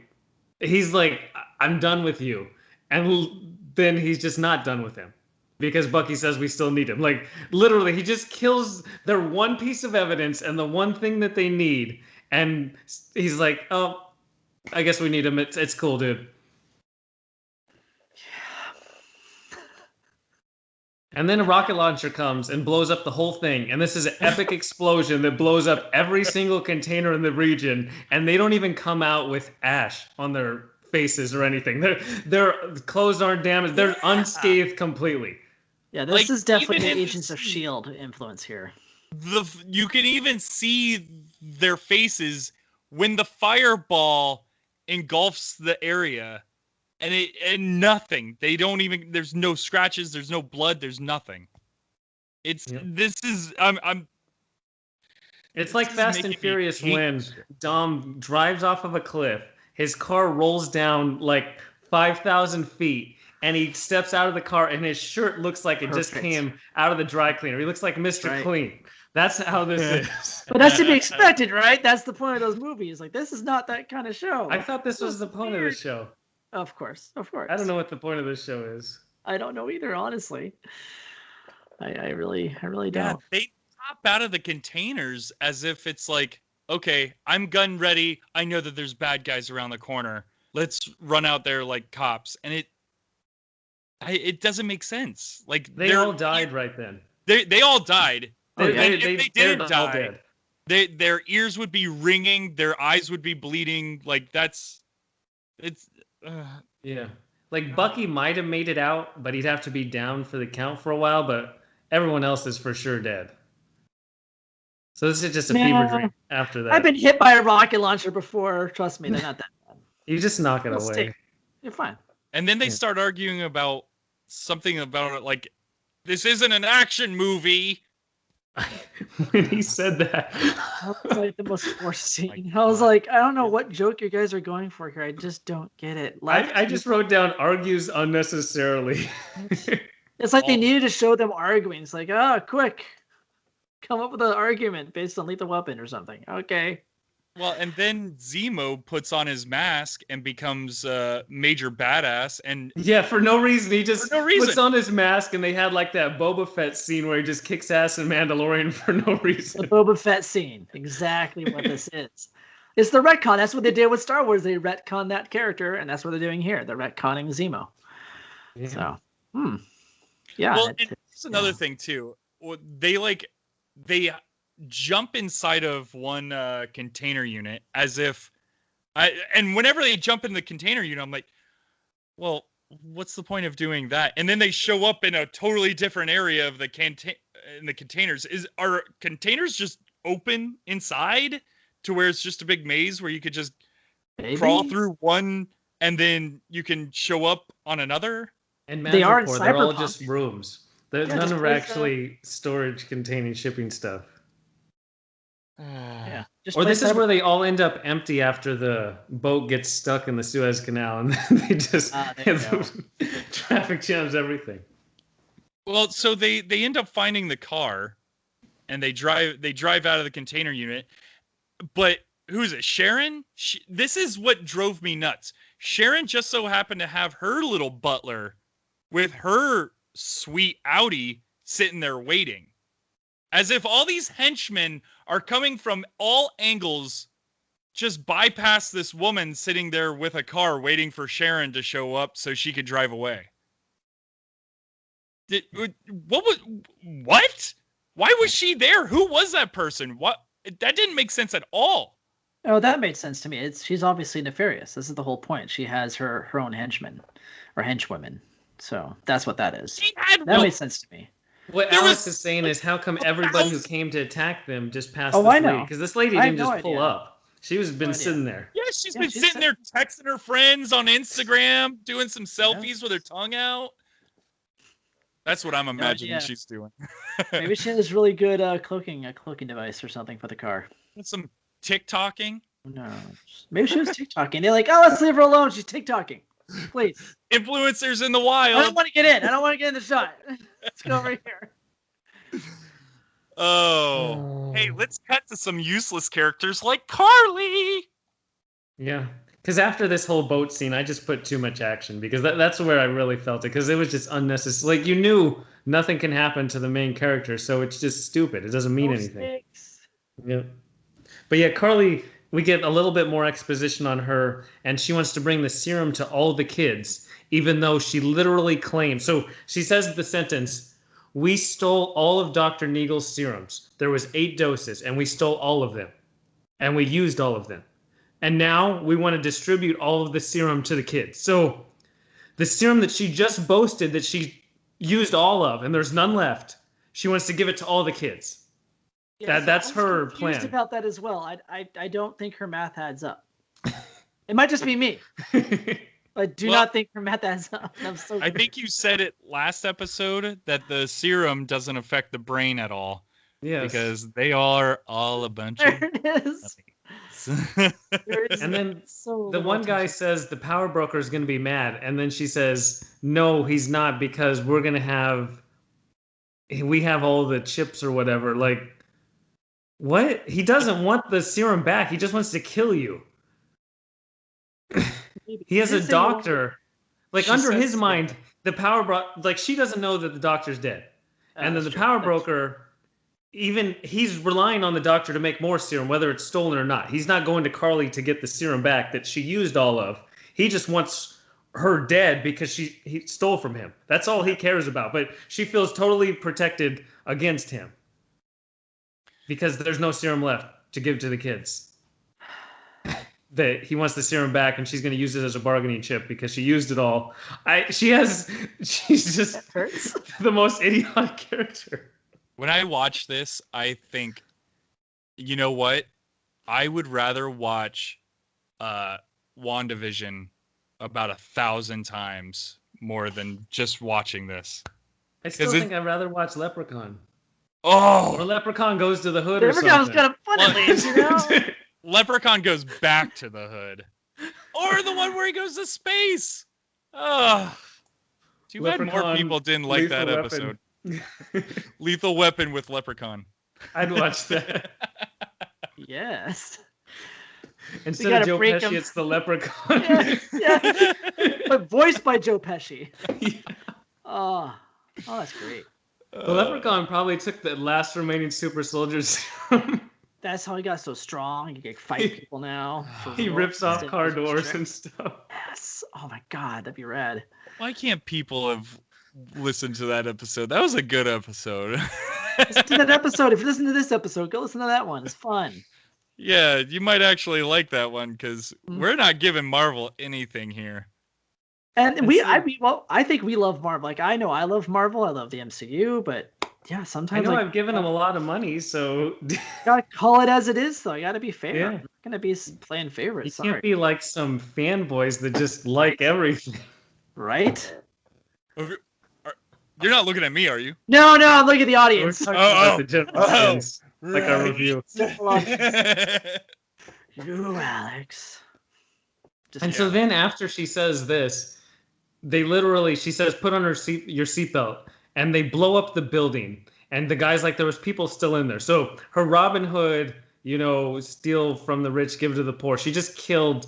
he's like, I'm done with you. And then he's just not done with him because Bucky says we still need him. Like, literally, he just kills their one piece of evidence and the one thing that they need. And he's like, oh, I guess we need him. It's cool, dude. And then a rocket launcher comes and blows up the whole thing. And this is an epic explosion that blows up every single container in the region. And they don't even come out with ash on their faces or anything. Their clothes aren't damaged. They're unscathed completely. Yeah, this is definitely an Agents of S.H.I.E.L.D. influence here. You can even see their faces when the fireball engulfs the area. And nothing. They don't even. There's no scratches. There's no blood. There's nothing. This is. It's like Fast and Furious when Dom drives off of a cliff. His car rolls down like 5,000 feet, and he steps out of the car, and his shirt looks like it just came out of the dry cleaner. He looks like Mr. Clean. That's how this is. But that's to be expected, right? That's the point of those movies. Like, this is not that kind of show. I thought this was the point of the show. Of course. I don't know what the point of this show is. I don't know either, honestly. I really don't. Yeah, they pop out of the containers as if it's like, okay, I'm gun ready. I know that there's bad guys around the corner. Let's run out there like cops. And it doesn't make sense. Like they all died right then. They all died. If they didn't die, their ears would be ringing. Their eyes would be bleeding. Like yeah. Like Bucky might have made it out, but he'd have to be down for the count for a while, but everyone else is for sure dead. So this is just a fever dream after that. I've been hit by a rocket launcher before. Trust me, they're not that bad. You just knock it away. You're fine. And then they start arguing about something about it like, this isn't an action movie. When he said that, that was like the most forced scene. I was like, I don't know what joke you guys are going for here. I just don't get it. I just wrote down argues unnecessarily. It's like they needed to show them arguing. It's like, quick, come up with an argument based on Lethal Weapon or something. Okay. Well, and then Zemo puts on his mask and becomes Major Badass, and for no reason he just puts on his mask, and they had like that Boba Fett scene where he just kicks ass in Mandalorian for no reason. The Boba Fett scene, exactly what this is. It's the retcon. That's what they did with Star Wars. They retcon that character, and that's what they're doing here. They're retconning Zemo. Yeah. So, yeah. Well, and here's another thing too. They jump inside of one container unit as if and whenever they jump in the container unit, I'm like, well, what's the point of doing that? And then they show up in a totally different area of the in the containers. Are containers just open inside to where it's just a big maze where you could just crawl through one and then you can show up on another? And they are in they're all just rooms. None of them are actually storage containing shipping stuff. Yeah. Or this is where they all end up empty after the boat gets stuck in the Suez Canal, and they just traffic jams everything. Well, so they end up finding the car, and they drive out of the container unit. But who's it? Sharon? This is what drove me nuts. Sharon just so happened to have her little butler with her sweet Audi sitting there waiting. As if all these henchmen are coming from all angles, just bypass this woman sitting there with a car waiting for Sharon to show up so she could drive away. What? Why was she there? Who was that person? What? That didn't make sense at all. Oh, that made sense to me. She's obviously nefarious. This is the whole point. She has her own henchmen or henchwomen. So that's what that is. That made sense to me. What Alex is saying is, how come everybody who came to attack them just passed this lady? Because this lady didn't just pull up. She was been sitting there. Yeah, she's been sitting there texting her friends on Instagram, doing some selfies with her tongue out. That's what I'm imagining she's doing. Maybe she has really good a cloaking device or something for the car. Some TikToking? No. Maybe she was TikToking. They're like, oh, let's leave her alone. She's TikToking. Please. Influencers in the wild. I don't want to get in. I don't want to get in the shot. Let's go over here. Oh. Hey, let's cut to some useless characters like Carly. Yeah. Because after this whole boat scene, I just put too much action because that's where I really felt it. Because it was just unnecessary. Like, you knew nothing can happen to the main character, so it's just stupid. It doesn't mean anything. Yep. But yeah, Carly, we get a little bit more exposition on her, and she wants to bring the serum to all the kids, even though she literally claims. So she says the sentence, "We stole all of Dr. Neagle's serums. There was 8 doses, and we stole all of them. And we used all of them. And now we want to distribute all of the serum to the kids." So the serum that she just boasted that she used all of, and there's none left, she wants to give it to all the kids. Yeah, that's her plan. I'm confused about that as well. I don't think her math adds up. It might just be me. I do not think her math adds up. I think you said it last episode that the serum doesn't affect the brain at all. Yes. Because they are all a bunch of... There it is. And then the one guy says the power broker is going to be mad, and then she says no, he's not, because we have all the chips or whatever. Like, what? He doesn't want the serum back. He just wants to kill you. He has a doctor. Like, under his mind, the power like, she doesn't know that the doctor's dead. And then the power broker, even he's relying on the doctor to make more serum, whether it's stolen or not. He's not going to Carly to get the serum back that she used all of. He just wants her dead because he stole from him. That's all he cares about. But she feels totally protected against him because there's no serum left to give to the kids. That he wants the serum back, and she's going to use it as a bargaining chip because she used it all. She's just the most idiotic character. When I watch this, I think, you know what? I would rather watch WandaVision about 1,000 times more than just watching this. I still think I'd rather watch Leprechaun. Oh! Or Leprechaun goes to the hood or something. Leprechaun's got a fun at least, you know? Leprechaun goes back to the hood. Or the one where he goes to space. Oh. Too bad more people didn't like that episode. Lethal Weapon with Leprechaun. I'd watch that. Yes. Instead of Joe Pesci, it's the Leprechaun. Yeah. But voiced by Joe Pesci. Yeah. Oh, that's great. The Leprechaun probably took the last remaining Super Soldier Serum. That's how he got so strong. He can fight people now. He rips off car doors and stuff. Yes. Oh my God, that'd be rad. Why can't people have listened to that episode? That was a good episode. Listen to that episode. If you listen to this episode, go listen to that one. It's fun. Yeah, you might actually like that one because we're not giving Marvel anything here. And I think we love Marvel. Like, I know I love Marvel. I love the MCU, but yeah, sometimes I know I've given them a lot of money, so gotta call it as it is, though. You gotta be fair. Yeah. I'm not gonna be playing favorites. You can't be like some fanboys that just like everything, right? You're not looking at me, are you? No, I'm looking at the audience. The general audience, like our review. You, Alex. So then, after she says this, she says, "Put on your seatbelt." And they blow up the building. And the guy's like, there was people still in there. So her Robin Hood, steal from the rich, give to the poor. She just killed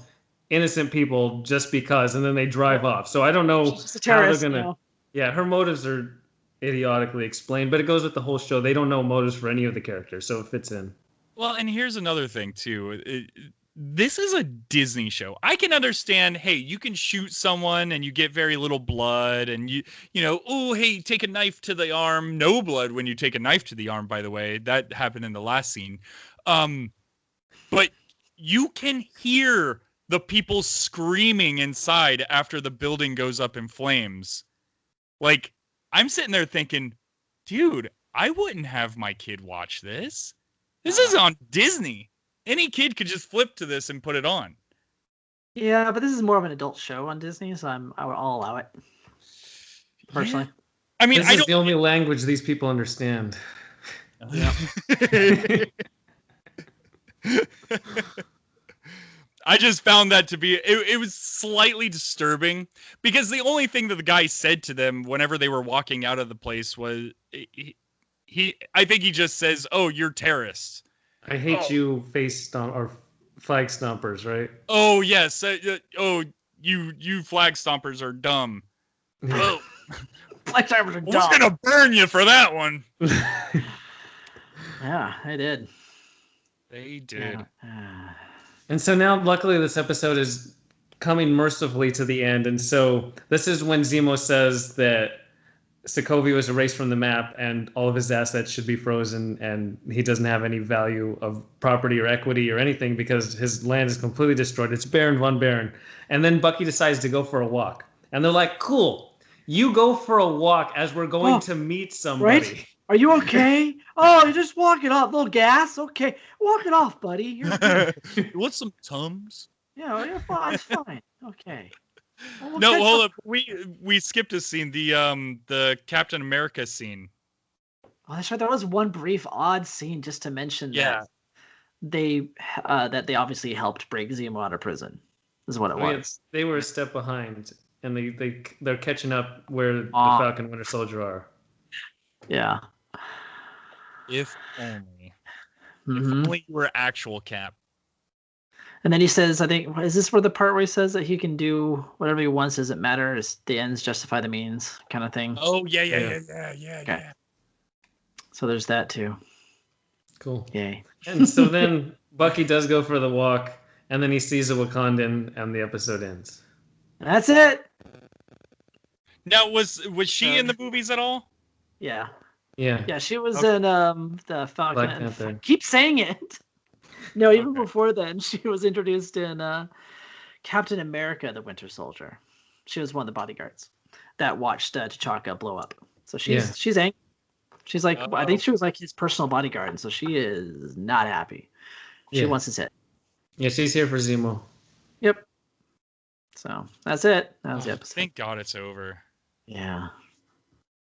innocent people just because, and then they drive off. So I don't know how they're going to... Yeah, her motives are idiotically explained, but it goes with the whole show. They don't know motives for any of the characters, so it fits in. Well, and here's another thing, too. this is a Disney show. I can understand, hey, you can shoot someone and you get very little blood and you know, oh, hey, take a knife to the arm. No blood when you take a knife to the arm, by the way. That happened in the last scene. But you can hear the people screaming inside after the building goes up in flames. Like, I'm sitting there thinking, dude, I wouldn't have my kid watch this. This is on Disney. Any kid could just flip to this and put it on. Yeah, but this is more of an adult show on Disney, so I'll allow it. Personally. Yeah. I mean, this is the only language these people understand. Yeah. I just found that to be, it was slightly disturbing because the only thing that the guy said to them whenever they were walking out of the place was, I think he just says, "Oh, you're terrorists. I hate you, flag stompers," right? Oh yes. You flag stompers are dumb. Oh, Flag stompers are dumb. I was gonna burn you for that one. Yeah, I did. They did. Yeah. And so now, luckily, this episode is coming mercifully to the end. And so this is when Zemo says that Sokovia was erased from the map and all of his assets should be frozen and he doesn't have any value of property or equity or anything because his land is completely destroyed. It's barren, von barren. And then Bucky decides to go for a walk. And they're like, cool, you go for a walk as we're going to meet somebody. Right? Are you okay? Oh, you're just walking off. A little gas? Okay. Walk it off, buddy. You're good. You want some Tums? Yeah, you're fine. It's fine. Okay. Well, No, hold up. We skipped a scene. The Captain America scene. Oh, that's right. There was one brief odd scene just to mention that they obviously helped break Zemo out of prison. Is what it was. They were a step behind, and they're catching up where the Falcon and Winter Soldier are. Yeah. If only. Mm-hmm. If only you were actual Cap. And then he says, I think, is this where the part where he says that he can do whatever he wants, doesn't matter, it's the ends justify the means kind of thing? Oh, yeah. Okay. So there's that too. Cool. Yay. And so then Bucky does go for the walk, and then he sees a Wakandan, and the episode ends. And that's it. Now, was she in the movies at all? Yeah. Yeah. Yeah, she was in the Falcon. Black Panther. Keep saying it. No, even before then, she was introduced in Captain America: The Winter Soldier. She was one of the bodyguards that watched T'Chaka blow up. So she's angry. She's like, I think she was like his personal bodyguard, and so she is not happy. She wants his head. Yeah, she's here for Zemo. Yep. So that's it. That was the episode. Thank God it's over. Yeah.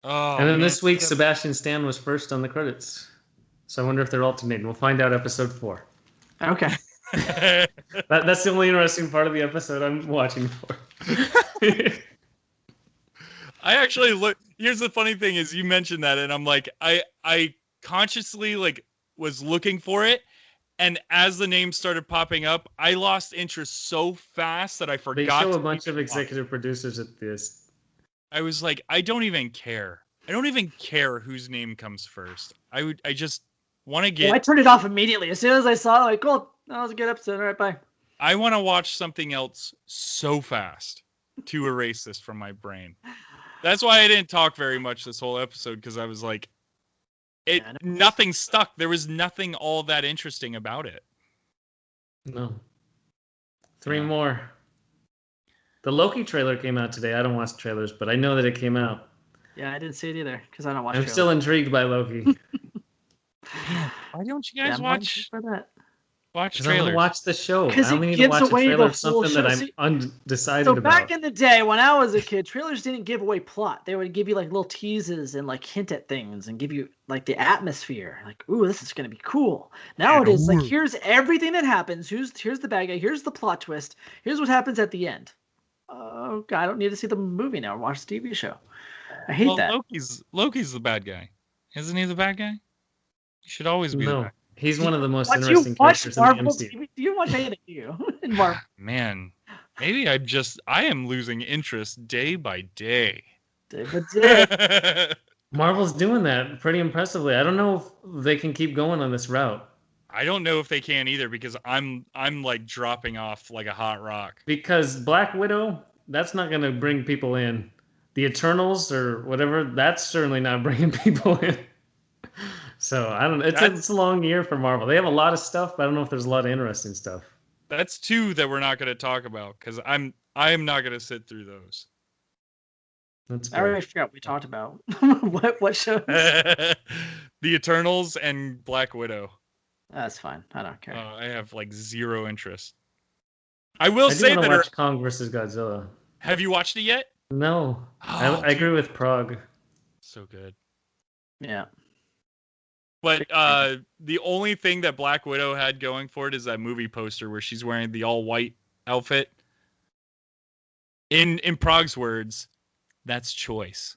Oh. And then this week, Sebastian Stan was first on the credits. So I wonder if they're alternating. We'll find out episode 4. Okay. That's the only interesting part of the episode I'm watching for. I actually look. Here's the funny thing: is you mentioned that, and I'm like, I consciously was looking for it, and as the names started popping up, I lost interest so fast that I forgot. They show a bunch of executive producers at this. I was like, I don't even care. I don't even care whose name comes first. I just want to get. Yeah, I turned it off immediately as soon as I saw it. Like, cool, that was a good episode. All right, bye. I want to watch something else so fast to erase this from my brain. That's why I didn't talk very much this whole episode, because I was like, nothing stuck. There was nothing all that interesting about it. No. 3 more. The Loki trailer came out today. I don't watch trailers, but I know that it came out. Yeah, I didn't see it either because I don't watch. I'm trailers. still intrigued by Loki. Why don't you guys watch trailers? I don't watch the show. I only need to gives watch a away trailer the of something full that show. I'm undecided So about. back in the day when I was a kid, trailers didn't give away plot. They would give you like little teases and like hint at things and give you like the atmosphere. Like, ooh, this is gonna be cool. Nowadays, like here's everything that happens. Here's the bad guy. Here's the plot twist. Here's what happens at the end. Oh God, I don't need to see the movie now or watch the TV show. I hate that. Loki's the bad guy. Isn't he the bad guy? He should always be the bad guy. He's one of the most interesting characters in the MCU. Do you watch anything? In Marvel? Man, maybe I am losing interest day by day. Day by day. Marvel's doing that pretty impressively. I don't know if they can keep going on this route. I don't know if they can either because I'm like dropping off like a hot rock. Because Black Widow, that's not going to bring people in. The Eternals or whatever, that's certainly not bringing people in. So I don't know. It's a long year for Marvel. They have a lot of stuff, but I don't know if there's a lot of interesting stuff. That's two that we're not going to talk about because I am not going to sit through those. That's I already forgot what we talked about. what show? The Eternals and Black Widow. That's fine. I don't care. I have like zero interest. I will I say do that. watch Kong versus Godzilla. Have you watched it yet? No, Oh, I agree with Prague. So good. Yeah. But the only thing that Black Widow had going for it is that movie poster where she's wearing the all white outfit. In Prague's words, that's choice.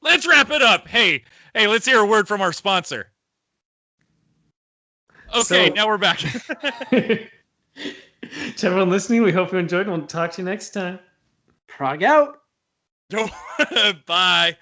Let's wrap it up. Hey, let's hear a word from our sponsor. Okay, now we're back. To everyone listening, we hope you enjoyed. We'll talk to you next time. Prague out. Bye.